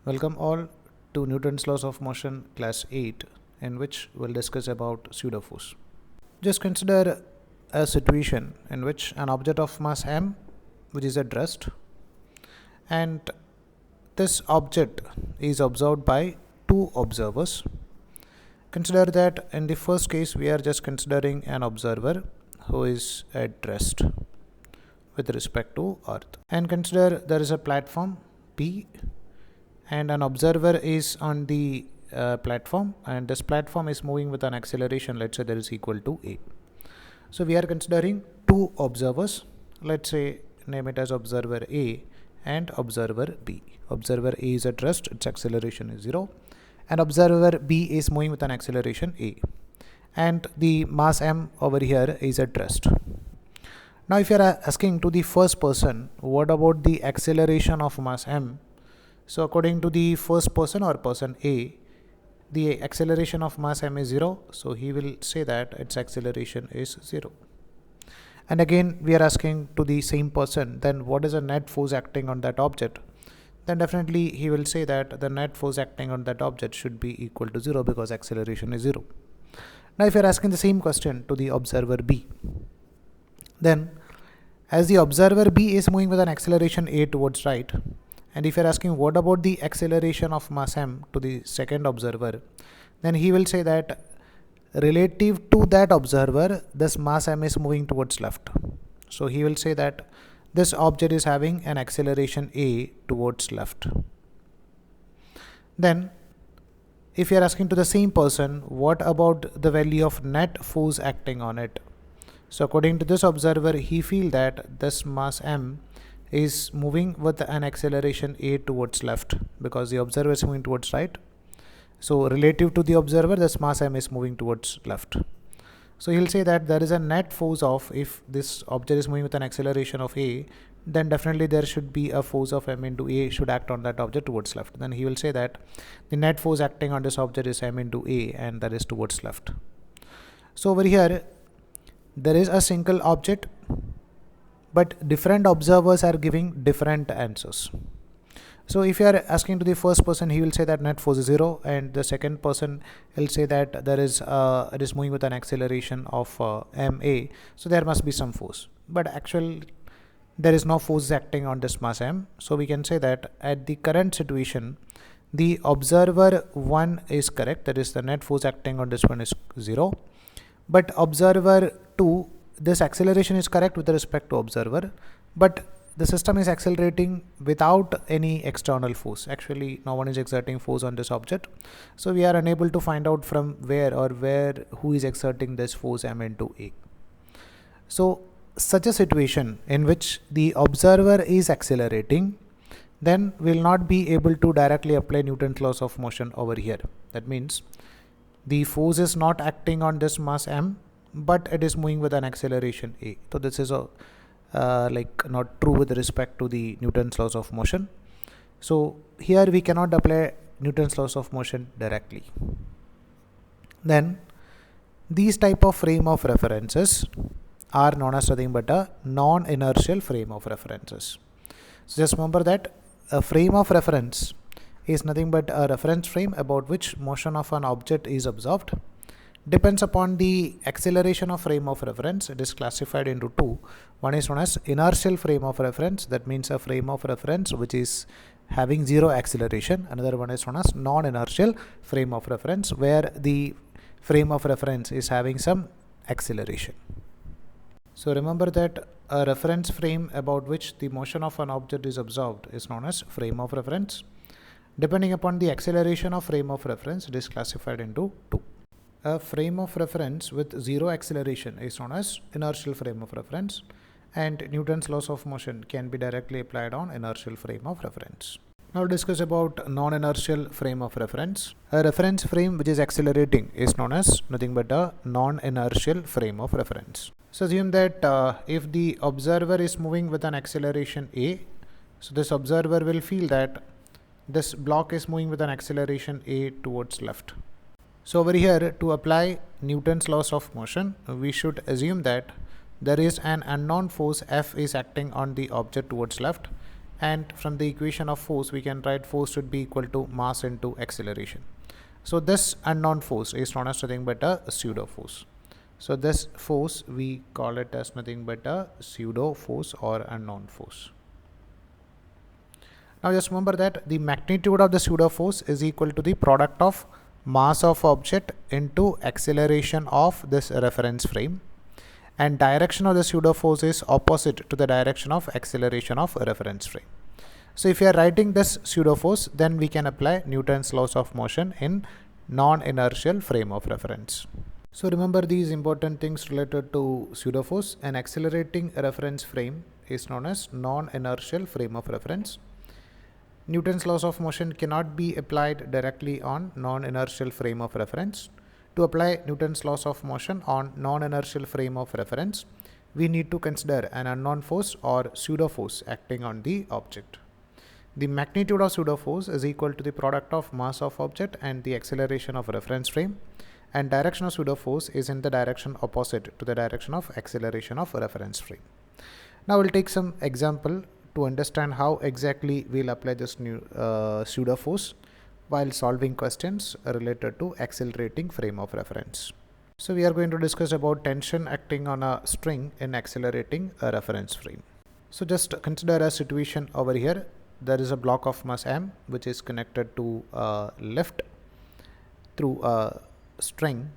Welcome all to Newton's laws of motion class 8, in which we'll discuss about pseudoforce. Just consider a situation in which an object of mass m, which is at rest, and this object is observed by two observers. Consider that in the first case we are just considering an observer who is at rest with respect to earth, and consider there is a platform P and an observer is on the platform, and this platform is moving with an acceleration, let's say, that is equal to a. So we are considering two observers, let's say name it as observer A and observer B. Observer A is at rest, its acceleration is 0, and observer B is moving with an acceleration a, and the mass m over here is at rest. Now if you are asking to the first person what about the acceleration of mass m, so according to the first person or person A, the acceleration of mass m is 0, so he will say that its acceleration is 0. And again we are asking to the same person, then what is the net force acting on that object? Then definitely he will say that the net force acting on that object should be equal to 0 because acceleration is 0. Now if you are asking the same question to the observer B, then as the observer B is moving with an acceleration a towards right, and if you are asking what about the acceleration of mass m to the second observer, then he will say that relative to that observer this mass m is moving towards left. So he will say that this object is having an acceleration a towards left. Then if you are asking to the same person what about the value of net force acting on it, so according to this observer he feel that this mass m is moving with an acceleration a towards left because the observer is moving towards right. So relative to the observer this mass m is moving towards left. So he'll say that there is a net force of, if this object is moving with an acceleration of a, then definitely there should be a force of m into a should act on that object towards left. Then he will say that the net force acting on this object is m into a, and that is towards left. So over here there is a single object, but different observers are giving different answers. So if you are asking to the first person, he will say that net force is 0, and the second person will say that there is it is moving with an acceleration of ma, so there must be some force, but actually there is no force acting on this mass m. So we can say that at the current situation the observer 1 is correct, that is the net force acting on this one is 0, but observer 2, this acceleration is correct with respect to observer, but the system is accelerating without any external force. Actually no one is exerting force on this object, so we are unable to find out from where who is exerting this force m into a. So such a situation in which the observer is accelerating, then we will not be able to directly apply Newton's laws of motion over here. That means the force is not acting on this mass m, but it is moving with an acceleration a. So this is a not true with respect to the Newton's laws of motion. So here we cannot apply Newton's laws of motion directly. Then these type of frame of references are known as nothing but a non-inertial frame of references. So just remember that a frame of reference is nothing but a reference frame about which motion of an object is observed. Depends upon the acceleration of frame of reference. It is classified into two. One is known as inertial frame of reference, that means a frame of reference which is having 0 acceleration. Another one is known as non-inertial frame of reference, where the frame of reference is having some acceleration. So remember that a reference frame about which the motion of an object is observed is known as frame of reference. Depending upon the acceleration of frame of reference, it is classified into two. A frame of reference with 0 acceleration is known as inertial frame of reference, and Newton's laws of motion can be directly applied on inertial frame of reference. Now discuss about non-inertial frame of reference. A reference frame which is accelerating is known as nothing but a non-inertial frame of reference. So assume that if the observer is moving with an acceleration a, so this observer will feel that this block is moving with an acceleration a towards left. So over here, to apply Newton's laws of motion, we should assume that there is an unknown force F is acting on the object towards left, and from the equation of force we can write force should be equal to mass into acceleration. So this unknown force is known as nothing but a pseudo force. So this force we call it as nothing but a pseudo force or unknown force. Now just remember that the magnitude of the pseudo force is equal to the product of mass of object into acceleration of this reference frame, and direction of the pseudo force is opposite to the direction of acceleration of reference frame. So if you are writing this pseudo force, then we can apply Newton's laws of motion in non-inertial frame of reference. So remember these important things related to pseudo force. An accelerating reference frame is known as non-inertial frame of reference. Newton's laws of motion cannot be applied directly on non-inertial frame of reference. To apply Newton's laws of motion on non-inertial frame of reference, we need to consider an unknown force or pseudo force acting on the object. The magnitude of pseudo force is equal to the product of mass of object and the acceleration of reference frame, and direction of pseudo force is in the direction opposite to the direction of acceleration of reference frame. Now we'll take some example to understand how exactly we'll apply this new pseudo force while solving questions related to accelerating frame of reference. So we are going to discuss about tension acting on a string in accelerating a reference frame. So just consider a situation over here. There is a block of mass m which is connected to a lift through a string,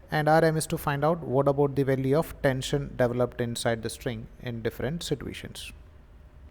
and our aim is to find out what about the value of tension developed inside the string in different situations.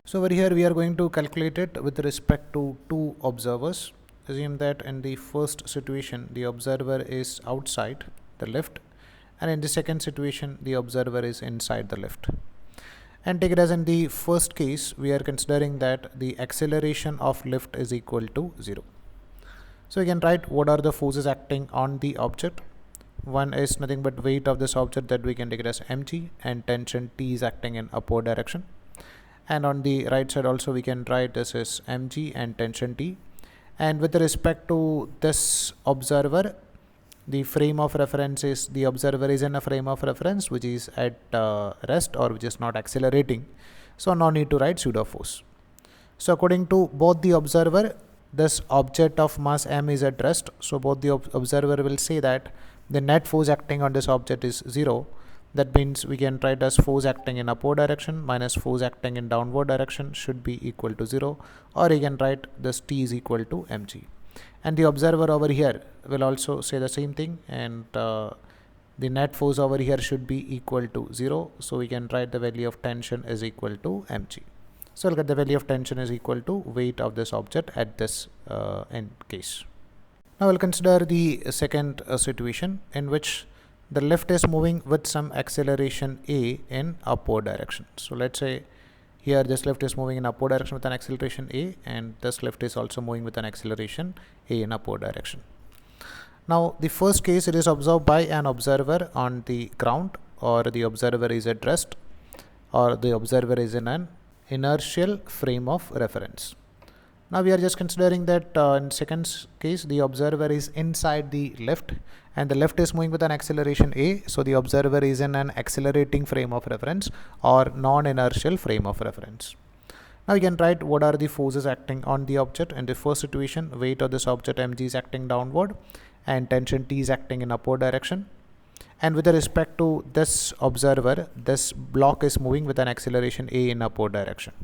So over here we are going to calculate it with respect to two observers. Assume that in the first situation the observer is outside the lift, and in the second situation the observer is inside the lift. And take it as in the first case we are considering that the acceleration of lift is equal to 0. So we can write what are the forces acting on the object. One is nothing but weight of this object, that we can take it as mg, and tension T is acting in upward direction. And on the right side also we can write this is mg and tension T. And with respect to this observer, the frame of reference is, the observer is in a frame of reference which is at rest or which is not accelerating. So no need to write pseudo force. So according to both the observer, this object of mass m is at rest. So both the observer will say that the net force acting on this object is 0. That means we can write as force acting in upward direction minus force acting in downward direction should be equal to 0, or you can write this T is equal to mg. And the observer over here will also say the same thing, and the net force over here should be equal to 0. So we can write the value of tension is equal to mg. So we'll get the value of tension is equal to weight of this object at this end case. Now we'll consider the second situation in which the lift is moving with some acceleration a in upward direction. So let's say here this lift is moving in upward direction with an acceleration a, and this lift is also moving with an acceleration a in upward direction. Now the first case, it is observed by an observer on the ground, or the observer is at rest, or the observer is in an inertial frame of reference. Now we are just considering that in second case the observer is inside the lift and the lift is moving with an acceleration a, so the observer is in an accelerating frame of reference or non-inertial frame of reference. Now you can write what are the forces acting on the object. In the first situation, weight of this object mg is acting downward and tension T is acting in upward direction. And with respect to this observer, this block is moving with an acceleration a in upward direction.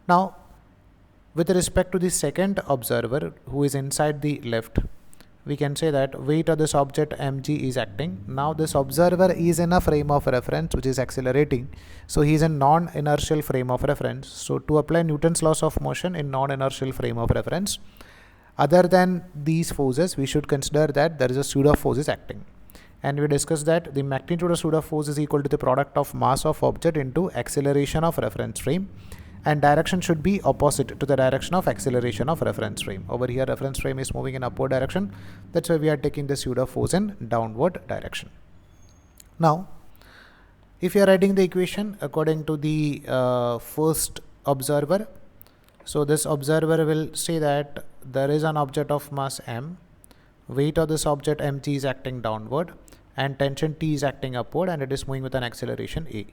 Now with respect to the second observer who is inside the lift, we can say that weight of this object mg is acting. Now this observer is in a frame of reference which is accelerating, so he is in non-inertial frame of reference. So to apply Newton's laws of motion in non-inertial frame of reference, other than these forces, we should consider that there is a pseudo force is acting. And we discussed that the magnitude of pseudo force is equal to the product of mass of object into acceleration of reference frame, and direction should be opposite to the direction of acceleration of reference frame. Over here reference frame is moving in upward direction, that's why we are taking the pseudo force in downward direction. Now if you are writing the equation according to the first observer, so this observer will say that there is an object of mass m, weight of this object mg is acting downward and tension T is acting upward, and it is moving with an acceleration a.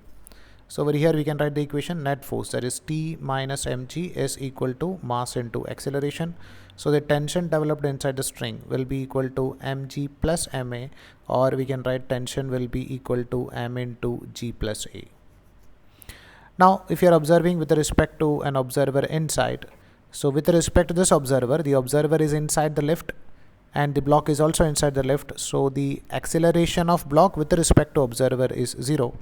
So over here we can write the equation net force, that is T minus mg is equal to mass into acceleration. So the tension developed inside the string will be equal to mg plus ma, or we can write tension will be equal to m into g plus a. Now if you are observing with respect to an observer inside, so with respect to this observer, the observer is inside the lift and the block is also inside the lift, so the acceleration of block with respect to observer is 0.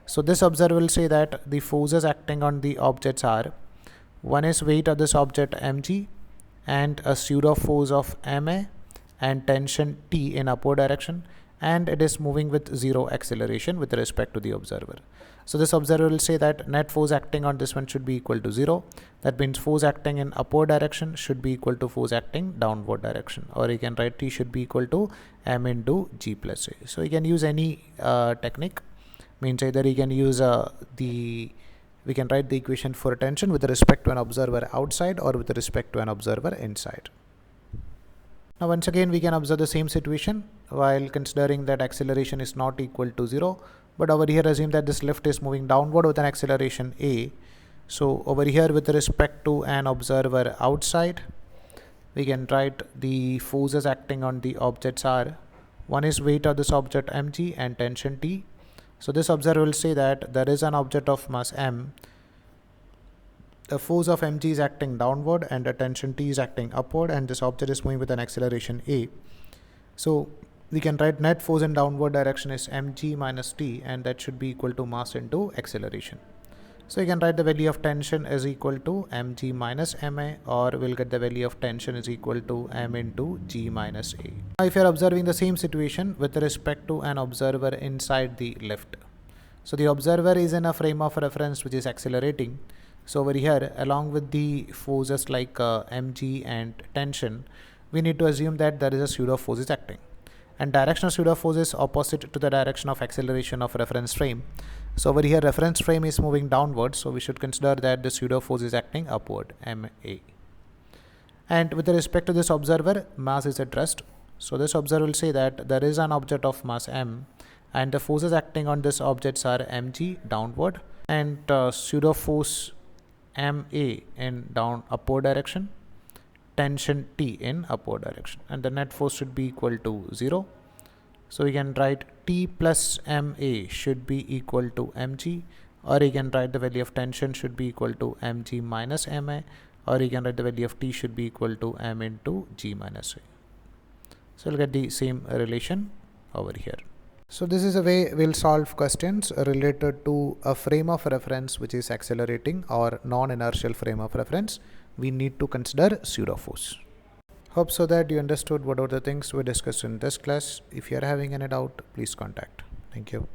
So this observer will say that the forces acting on the objects are, one is weight of this object mg and a pseudo force of ma and tension T in upward direction, and it is moving with 0 acceleration with respect to the observer. So this observer will say that net force acting on this one should be equal to 0. That means force acting in upward direction should be equal to force acting downward direction, or you can write T should be equal to m into g plus a. So you can use any technique, means either you can use we can write the equation for tension with respect to an observer outside or with respect to an observer inside. Now once again we can observe the same situation while considering that acceleration is not equal to 0, but over here assume that this lift is moving downward with an acceleration a. So over here with respect to an observer outside, we can write the forces acting on the objects are, one is weight of this object mg and tension T. So this observer will say that there is an object of mass m, the force of mg is acting downward and the tension T is acting upward, and this object is moving with an acceleration a. So we can write net force in downward direction is mg minus T, and that should be equal to mass into acceleration. So you can write the value of tension is equal to mg minus ma, or we'll get the value of tension is equal to m into g minus a. Now if you are observing the same situation with respect to an observer inside the lift, so the observer is in a frame of reference which is accelerating. So over here, along with the forces like mg and tension, we need to assume that there is a pseudo force is acting, and direction of pseudo force is opposite to the direction of acceleration of reference frame. So over here reference frame is moving downward, so we should consider that the pseudo force is acting upward, ma. And with respect to this observer, mass is at rest. So this observer will say that there is an object of mass m, and the forces acting on this objects are mg downward and pseudo force ma in upward direction, tension T in upward direction, and the net force should be equal to 0. So we can write T plus ma should be equal to mg, or you can write the value of tension should be equal to mg minus ma, or you can write the value of T should be equal to m into g minus a. So we'll get the same relation over here. So this is a way we'll solve questions related to a frame of reference which is accelerating or non-inertial frame of reference. We need to consider pseudo force. Hope so that you understood what are the things we discussed in this class. If you are having any doubt, please contact. Thank you.